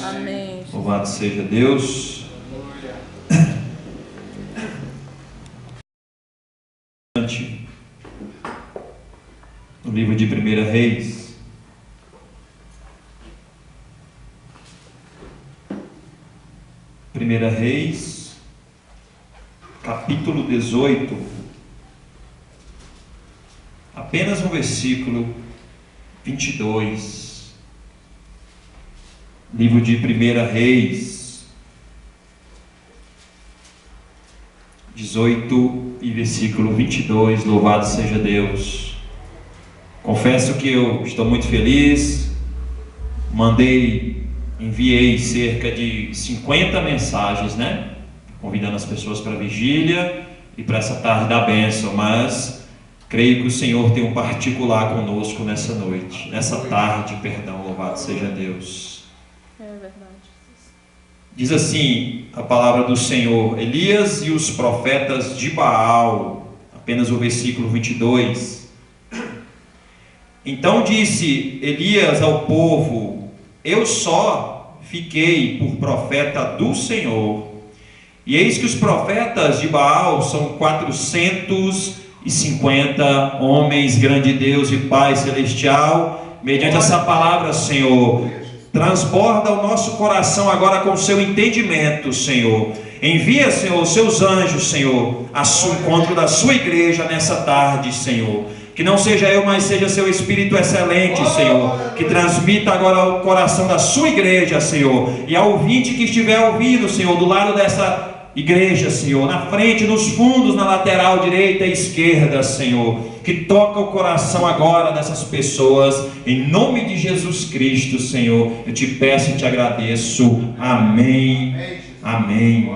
Amém. Louvado seja Deus. No livro de 1 Reis, capítulo 18, apenas no versículo 22. Livro de 1 Reis 18 e versículo 22. Louvado seja Deus. Confesso que eu estou muito feliz. Enviei cerca de 50 mensagens, convidando as pessoas para a vigília e para essa tarde da bênção, mas creio que o Senhor tem um particular conosco nessa noite, nessa tarde, louvado seja Deus. É verdade. Diz assim a palavra do Senhor: Elias e os profetas de Baal, apenas o versículo 22. Então disse Elias ao povo: eu só fiquei por profeta do Senhor, e eis que os profetas de Baal são 450 homens, grande Deus e Pai celestial. Mediante essa palavra, Senhor, transborda o nosso coração agora com o seu entendimento, Senhor. Envia, Senhor, os seus anjos, Senhor, ao encontro da sua igreja nessa tarde, Senhor. Que não seja eu, mas seja seu Espírito excelente, Senhor, que transmita agora o coração da sua igreja, Senhor, e ao ouvinte que estiver ouvindo, Senhor, do lado dessa igreja, Senhor, na frente, nos fundos, na lateral direita e esquerda, Senhor, que toca o coração agora dessas pessoas, em nome de Jesus Cristo, Senhor, eu te peço e te agradeço. Amém. Amém.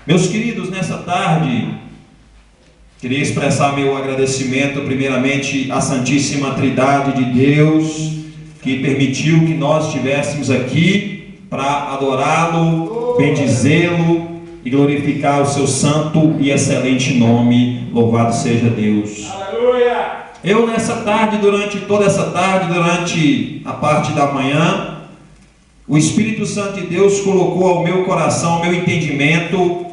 Meus queridos, nessa tarde queria expressar meu agradecimento primeiramente à Santíssima Trindade de Deus, que permitiu que nós estivéssemos aqui para adorá-lo, bendizê-lo e glorificar o seu santo e excelente nome. Louvado seja Deus. Aleluia! Eu nessa tarde, durante toda essa tarde, durante a parte da manhã, o Espírito Santo de Deus colocou ao meu coração, ao meu entendimento,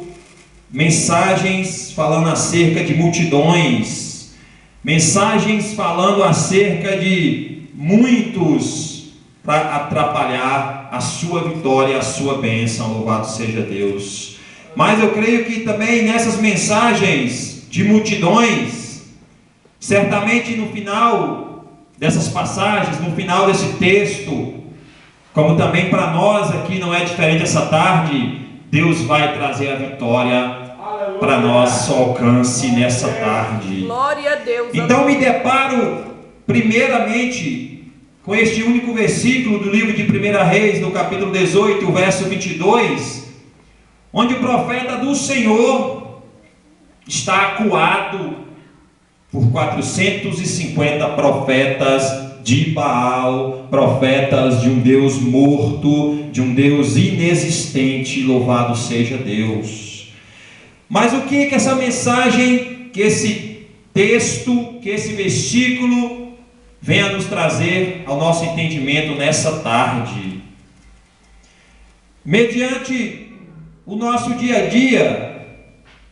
mensagens falando acerca de multidões, mensagens falando acerca de muitos para atrapalhar a sua vitória, a sua bênção. Louvado seja Deus. Mas eu creio que também nessas mensagens de multidões, certamente no final dessas passagens, no final desse texto, como também para nós aqui não é diferente essa tarde, Deus vai trazer a vitória para nosso alcance nessa tarde. Glória a Deus. Então me deparo primeiramente com este único versículo do livro de 1 Reis, no capítulo 18, verso 22, onde o profeta do Senhor está acuado por 450 profetas de Baal, profetas de um Deus morto, de um Deus inexistente. Louvado seja Deus. Mas o que essa mensagem, que esse texto, que esse versículo venha nos trazer ao nosso entendimento nessa tarde? Mediante o nosso dia a dia,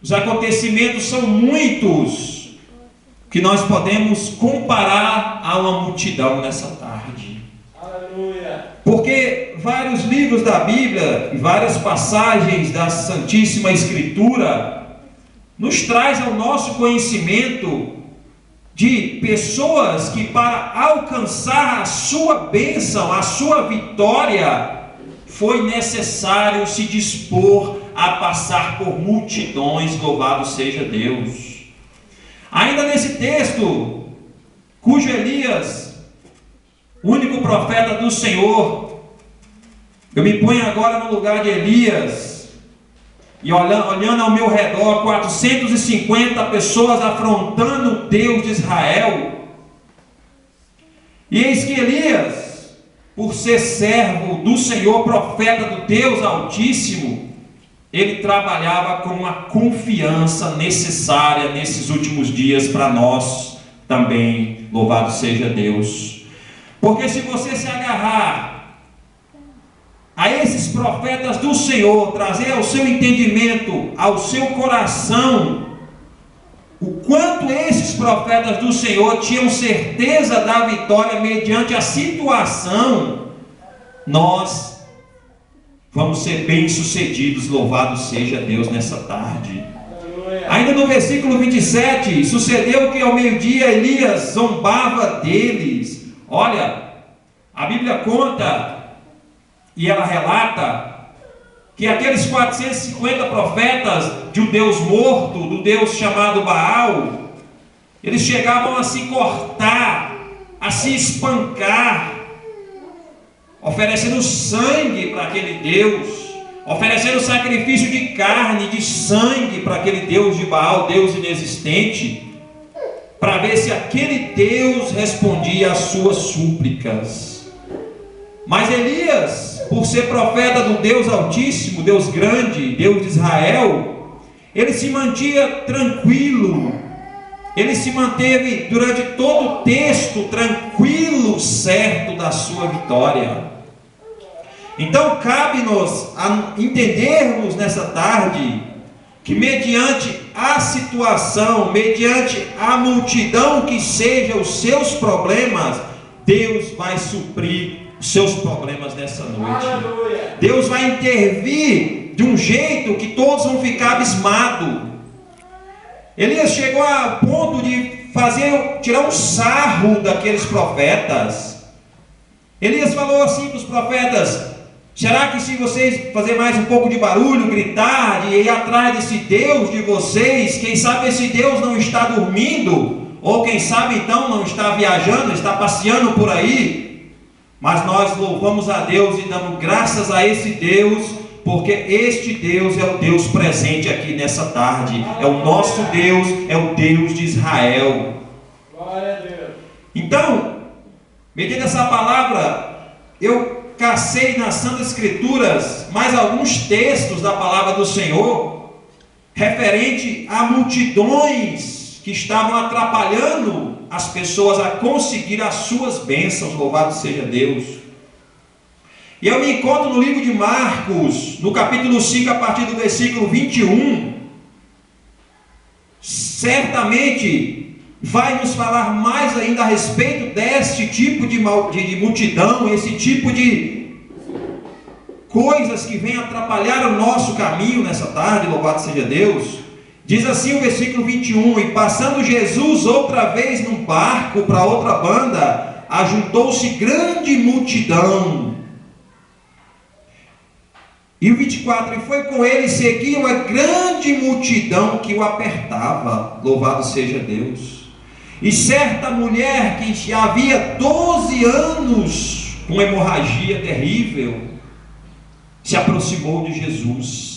os acontecimentos são muitos que nós podemos comparar a uma multidão nessa tarde. Aleluia. Porque vários livros da Bíblia e várias passagens da Santíssima Escritura nos traz ao nosso conhecimento de pessoas que, para alcançar a sua bênção, a sua vitória, foi necessário se dispor a passar por multidões. Louvado seja Deus. Ainda nesse texto, cujo Elias, único profeta do Senhor, eu me ponho agora no lugar de Elias, e olhando ao meu redor, 450 pessoas afrontando o Deus de Israel, e eis que Elias, por ser servo do Senhor, profeta do Deus Altíssimo, ele trabalhava com uma confiança necessária nesses últimos dias para nós também. Louvado seja Deus. Porque se você se agarrar profetas do Senhor, trazer ao seu entendimento, ao seu coração, o quanto esses profetas do Senhor tinham certeza da vitória mediante a situação, nós vamos ser bem-sucedidos. Louvado seja Deus nessa tarde. Ainda no versículo 27, sucedeu que ao meio-dia Elias zombava deles. Olha, a Bíblia conta e ela relata que aqueles 450 profetas de um Deus morto, do Deus chamado Baal, eles chegavam a se cortar, a se espancar, oferecendo sangue para aquele Deus, oferecendo sacrifício de carne, de sangue para aquele Deus de Baal, Deus inexistente, para ver se aquele Deus respondia às suas súplicas. Mas Elias, por ser profeta do Deus Altíssimo, Deus grande, Deus de Israel, ele se mantinha tranquilo, ele se manteve durante todo o texto tranquilo, certo da sua vitória. Então cabe-nos a entendermos nessa tarde que mediante a situação, mediante a multidão que seja os seus problemas, Deus vai suprir os seus problemas nessa noite. Aleluia. Deus vai intervir de um jeito que todos vão ficar abismados. Elias chegou a ponto de tirar um sarro daqueles profetas. Elias falou assim para os profetas: será que se vocês fazer mais um pouco de barulho, gritar, de ir atrás desse Deus de vocês, quem sabe esse Deus não está dormindo, ou quem sabe então não está viajando, está passeando por aí? Mas nós louvamos a Deus e damos graças a esse Deus, porque este Deus é o Deus presente aqui nessa tarde, é o nosso Deus, é o Deus de Israel. Glória a Deus. Então, mediante essa palavra, eu cacei nas Santas Escrituras mais alguns textos da palavra do Senhor, referente a multidões que estavam atrapalhando as pessoas a conseguir as suas bênçãos. Louvado seja Deus. E eu me encontro no livro de Marcos, no capítulo 5, a partir do versículo 21. Certamente vai nos falar mais ainda a respeito deste tipo de multidão, esse tipo de coisas que vem atrapalhar o nosso caminho nessa tarde. Louvado seja Deus. Diz assim o versículo 21: e passando Jesus outra vez num barco para outra banda, ajuntou-se grande multidão. E o 24: e foi com ele, seguia uma grande multidão que o apertava. Louvado seja Deus. E certa mulher que já havia 12 anos com hemorragia terrível, se aproximou de Jesus.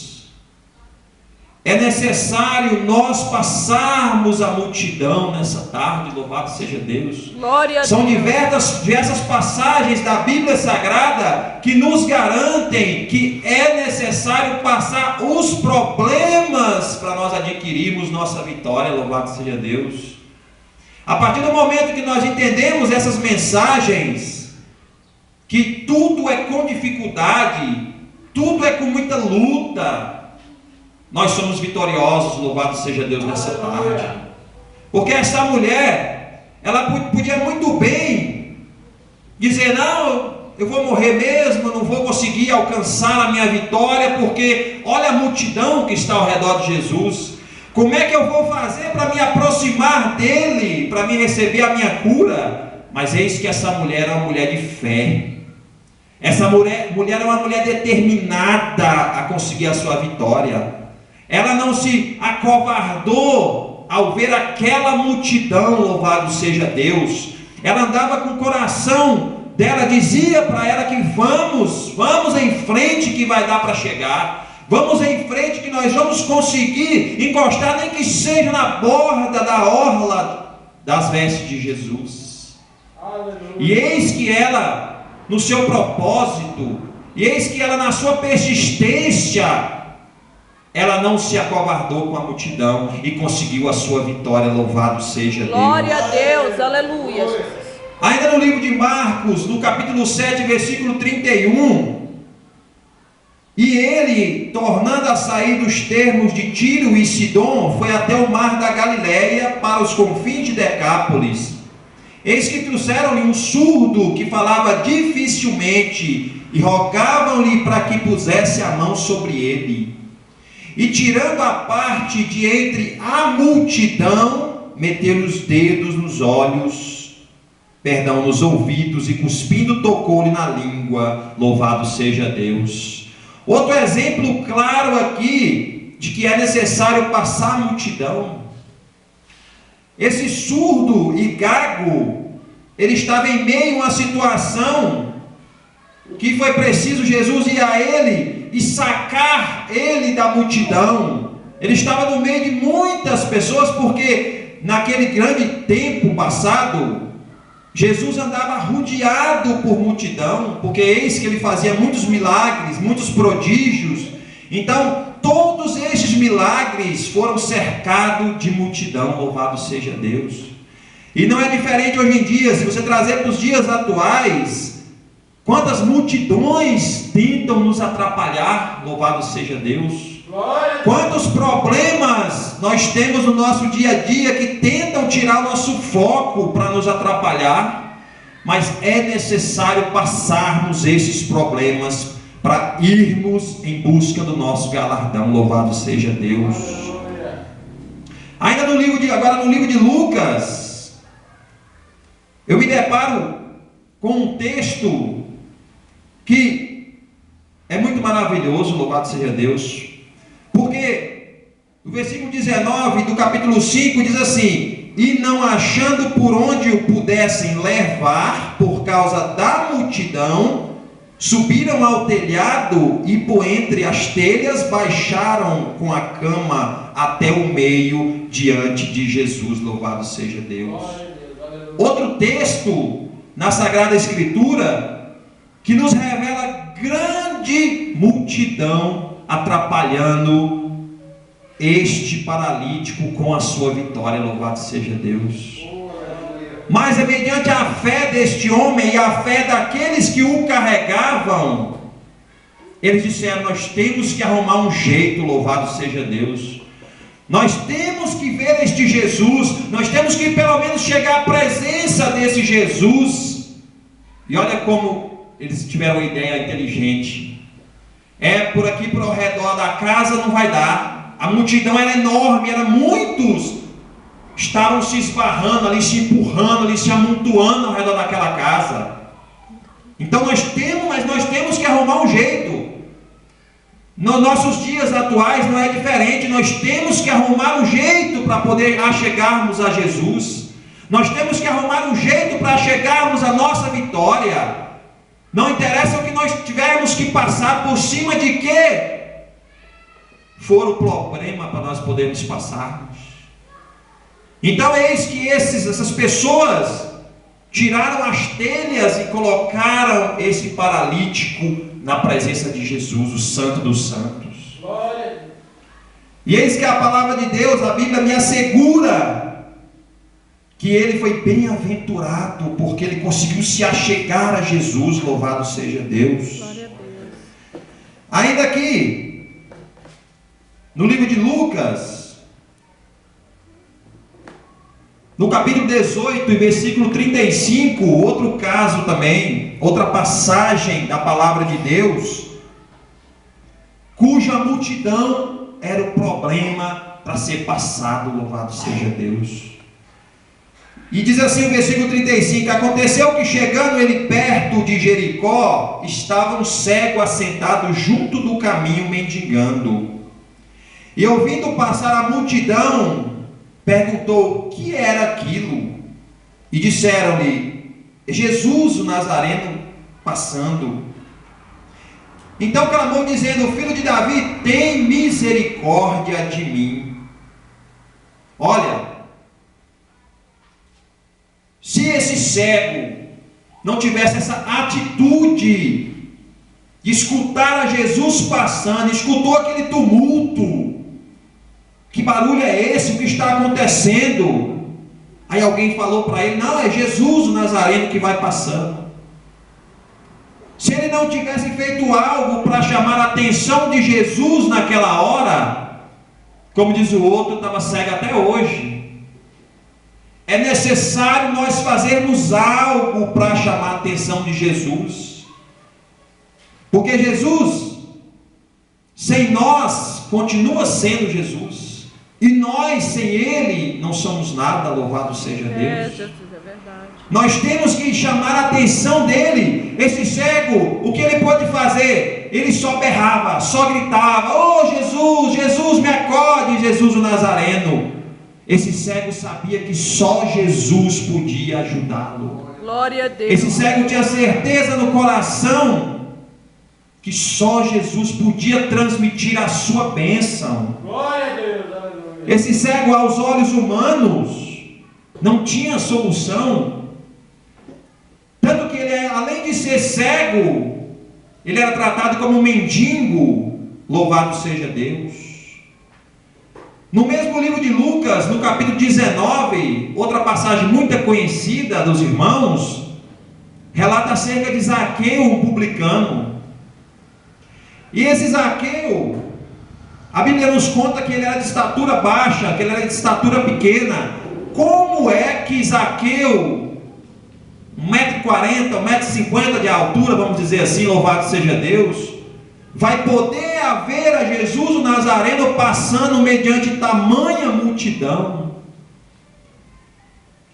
É necessário nós passarmos a multidão nessa tarde. Louvado seja Deus. Glória a Deus. São diversas passagens da Bíblia Sagrada que nos garantem que é necessário passar os problemas para nós adquirirmos nossa vitória. Louvado seja Deus. A partir do momento que nós entendemos essas mensagens, que tudo é com dificuldade, tudo é com muita luta, nós somos vitoriosos. Louvado seja Deus nessa tarde. Porque essa mulher, ela podia muito bem dizer: não, eu vou morrer mesmo, não vou conseguir alcançar a minha vitória, porque olha a multidão que está ao redor de Jesus. Como é que eu vou fazer para me aproximar dele, para me receber a minha cura? Mas eis que essa mulher é uma mulher de fé. Essa mulher é uma mulher determinada a conseguir a sua vitória. Ela não se acovardou ao ver aquela multidão. Louvado seja Deus. Ela andava com o coração dela, dizia para ela que vamos em frente, que vai dar para chegar. Vamos em frente, que nós vamos conseguir encostar, nem que seja na borda da orla das vestes de Jesus. Aleluia. E eis que ela, no seu propósito, e eis que ela, na sua persistência, ela não se acovardou com a multidão e conseguiu a sua vitória. Louvado seja Deus. Glória a Deus, aleluia. Ainda no livro de Marcos, no capítulo 7, versículo 31, E ele, tornando a sair dos termos de Tiro e Sidom, foi até o mar da Galileia, para os confins de Decápolis. Eis que trouxeram-lhe um surdo que falava dificilmente, e rogavam-lhe para que pusesse a mão sobre ele. E tirando a parte de entre a multidão, meteu os dedos nos olhos, nos ouvidos, e cuspindo tocou-lhe na língua. Louvado seja Deus. Outro exemplo claro aqui de que é necessário passar a multidão. Esse surdo e gago, ele estava em meio a uma situação que foi preciso Jesus ir a ele e sacar ele da multidão. Ele estava no meio de muitas pessoas, porque naquele grande tempo passado, Jesus andava rodeado por multidão, porque eis que ele fazia muitos milagres, muitos prodígios. Então, todos estes milagres foram cercados de multidão, louvado seja Deus. E não é diferente hoje em dia. Se você trazer para os dias atuais, quantas multidões tentam nos atrapalhar, louvado seja Deus. Quantos problemas nós temos no nosso dia a dia que tentam tirar o nosso foco para nos atrapalhar, mas é necessário passarmos esses problemas para irmos em busca do nosso galardão, louvado seja Deus. Ainda agora no livro de Lucas, eu me deparo com um texto que é muito maravilhoso, louvado seja Deus. Porque o versículo 19 do capítulo 5 diz assim: e não achando por onde o pudessem levar, por causa da multidão, subiram ao telhado e por entre as telhas baixaram com a cama até o meio diante de Jesus, louvado seja Deus. Outro texto na Sagrada Escritura que nos revela grande multidão atrapalhando este paralítico com a sua vitória, louvado seja Deus. Mas é mediante a fé deste homem e a fé daqueles que o carregavam, eles disseram: nós temos que arrumar um jeito, louvado seja Deus. Nós temos que ver este Jesus, nós temos que pelo menos chegar à presença desse Jesus. E olha como eles tiveram uma ideia inteligente. Por aqui, por ao redor da casa não vai dar. A multidão era enorme, muitos estavam se esbarrando ali, se empurrando ali, se amontoando ao redor daquela casa. Então nós temos que arrumar um jeito. Nos nossos dias atuais não é diferente. Nós temos que arrumar um jeito para poder chegarmos a Jesus. Nós temos que arrumar um jeito para chegarmos à nossa vitória. Não interessa o que nós tivermos que passar, por cima de que for o problema para nós podermos passarmos. Então eis que essas pessoas tiraram as telhas e colocaram esse paralítico na presença de Jesus, o Santo dos Santos. E eis que a palavra de Deus, a Bíblia me assegura que ele foi bem-aventurado, porque ele conseguiu se achegar a Jesus, louvado seja Deus. Ainda aqui, no livro de Lucas, no capítulo 18, versículo 35, outro caso também, outra passagem da palavra de Deus, cuja multidão era o problema para ser passado, louvado seja Deus. E diz assim o versículo 35: aconteceu que chegando ele perto de Jericó, estava um cego assentado junto do caminho mendigando. E ouvindo passar a multidão, perguntou o que era aquilo. E disseram-lhe: Jesus o Nazareno passando. Então clamou dizendo: Filho de Davi, tem misericórdia de mim. Olha, se esse cego não tivesse essa atitude de escutar a Jesus passando, escutou aquele tumulto, que barulho é esse, o que está acontecendo? Aí alguém falou para ele: não, é Jesus o Nazareno que vai passando. Se ele ele não tivesse feito algo para chamar a atenção de Jesus naquela hora, como diz o outro, estava cego até hoje. É necessário nós fazermos algo para chamar a atenção de Jesus, porque Jesus, sem nós, continua sendo Jesus, e nós sem Ele não somos nada. Louvado seja Deus. Jesus, é verdade. Nós temos que chamar a atenção dele. Esse cego, o que ele pôde fazer? Ele só berrava, só gritava: oh Jesus, Jesus me acode, Jesus o Nazareno. Esse cego sabia que só Jesus podia ajudá-lo. Glória a Deus. Esse cego tinha certeza no coração que só Jesus podia transmitir a sua bênção. Glória a Deus, aleluia. Esse cego, aos olhos humanos, não tinha solução. Tanto que ele, além de ser cego, ele era tratado como um mendigo. Louvado seja Deus. No mesmo livro de Lucas, no capítulo 19, outra passagem muito conhecida dos irmãos, relata acerca de Zaqueu, um publicano. E esse Zaqueu, a Bíblia nos conta que ele era de estatura baixa, que ele era de estatura pequena. Como é que Zaqueu, 1,40 m, 1,50 m de altura, vamos dizer assim, louvado seja Deus, vai poder haver a Jesus o Nazareno passando mediante tamanha multidão?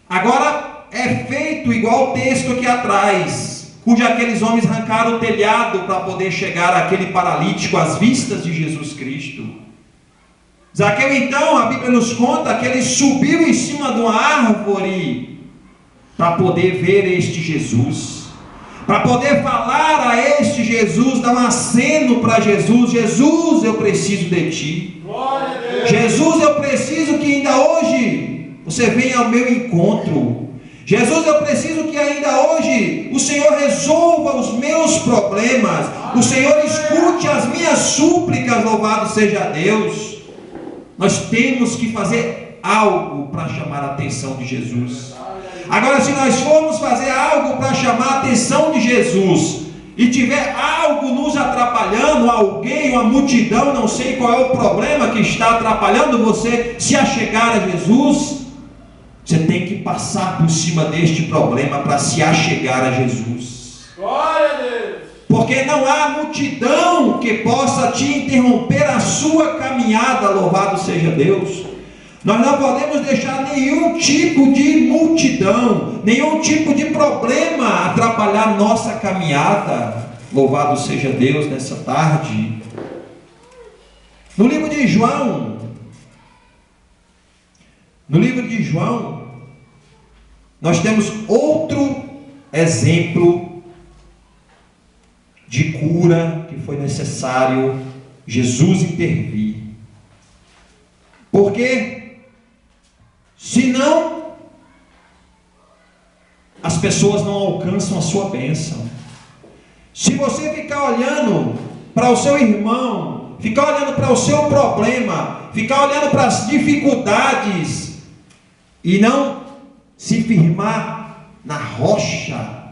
Agora é feito igual o texto aqui atrás, cujo aqueles homens arrancaram o telhado para poder chegar àquele paralítico às vistas de Jesus Cristo. Zaqueu, então, a Bíblia nos conta que ele subiu em cima de uma árvore para poder ver este Jesus, para poder falar a este Jesus, dar um aceno para Jesus: Jesus, eu preciso de ti. Glória a Deus. Jesus, eu preciso que ainda hoje você venha ao meu encontro. Jesus, eu preciso que ainda hoje o Senhor resolva os meus problemas, o Senhor escute as minhas súplicas. Louvado seja Deus. Nós temos que fazer algo para chamar a atenção de Jesus. Agora, se nós formos fazer algo para chamar a atenção de Jesus e tiver algo nos atrapalhando, alguém, uma multidão, não sei qual é o problema que está atrapalhando você se achegar a Jesus, você tem que passar por cima deste problema para se achegar a Jesus. Glória a Deus. Porque não há multidão que possa te interromper a sua caminhada. Louvado seja Deus. Nós não podemos deixar nenhum tipo de multidão, nenhum tipo de problema atrapalhar nossa caminhada. Louvado seja Deus nessa tarde. No livro de João, nós temos outro exemplo de cura que foi necessário Jesus intervir. Porque senão as pessoas não alcançam a sua bênção. Se você ficar olhando para o seu irmão, ficar olhando para o seu problema, ficar olhando para as dificuldades e não se firmar na rocha,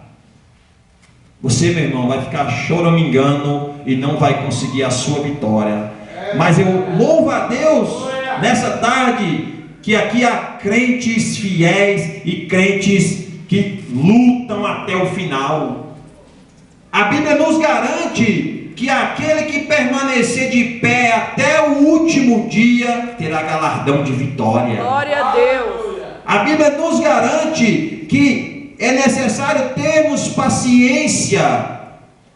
você, meu irmão, vai ficar choramingando e não vai conseguir a sua vitória. Mas eu louvo a Deus nessa tarde que aqui há crentes fiéis e crentes que lutam até o final. A Bíblia nos garante que aquele que permanecer de pé até o último dia terá galardão de vitória. Glória a Deus. A Bíblia nos garante que é necessário termos paciência,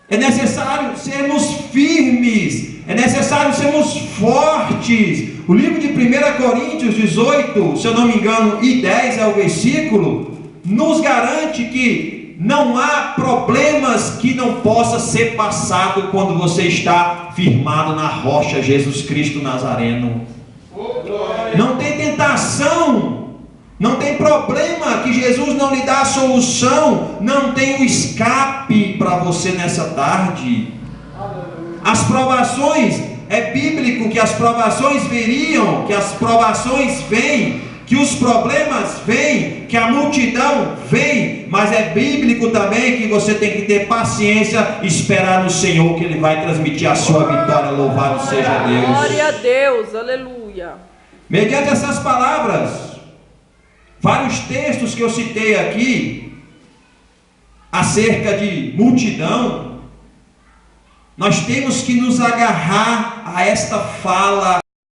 é necessário sermos firmes, é necessário sermos fortes. O livro de 1 Coríntios 18, se eu não me engano, e 10 é o versículo, nos garante que não há problemas que não possa ser passado quando você está firmado na rocha Jesus Cristo Nazareno. Não tem tentação, não tem problema que Jesus não lhe dá a solução, não tem um escape para você nessa tarde. As provações, é bíblico que as provações viriam, que as provações vêm que os problemas vêm, que a multidão vem, mas é bíblico também que você tem que ter paciência e esperar no Senhor, que Ele vai transmitir a sua vitória. Louvado seja Deus. Glória a Deus, aleluia. Mediante essas palavras, vários textos que eu citei aqui, acerca de multidão, nós temos que nos agarrar a esta fala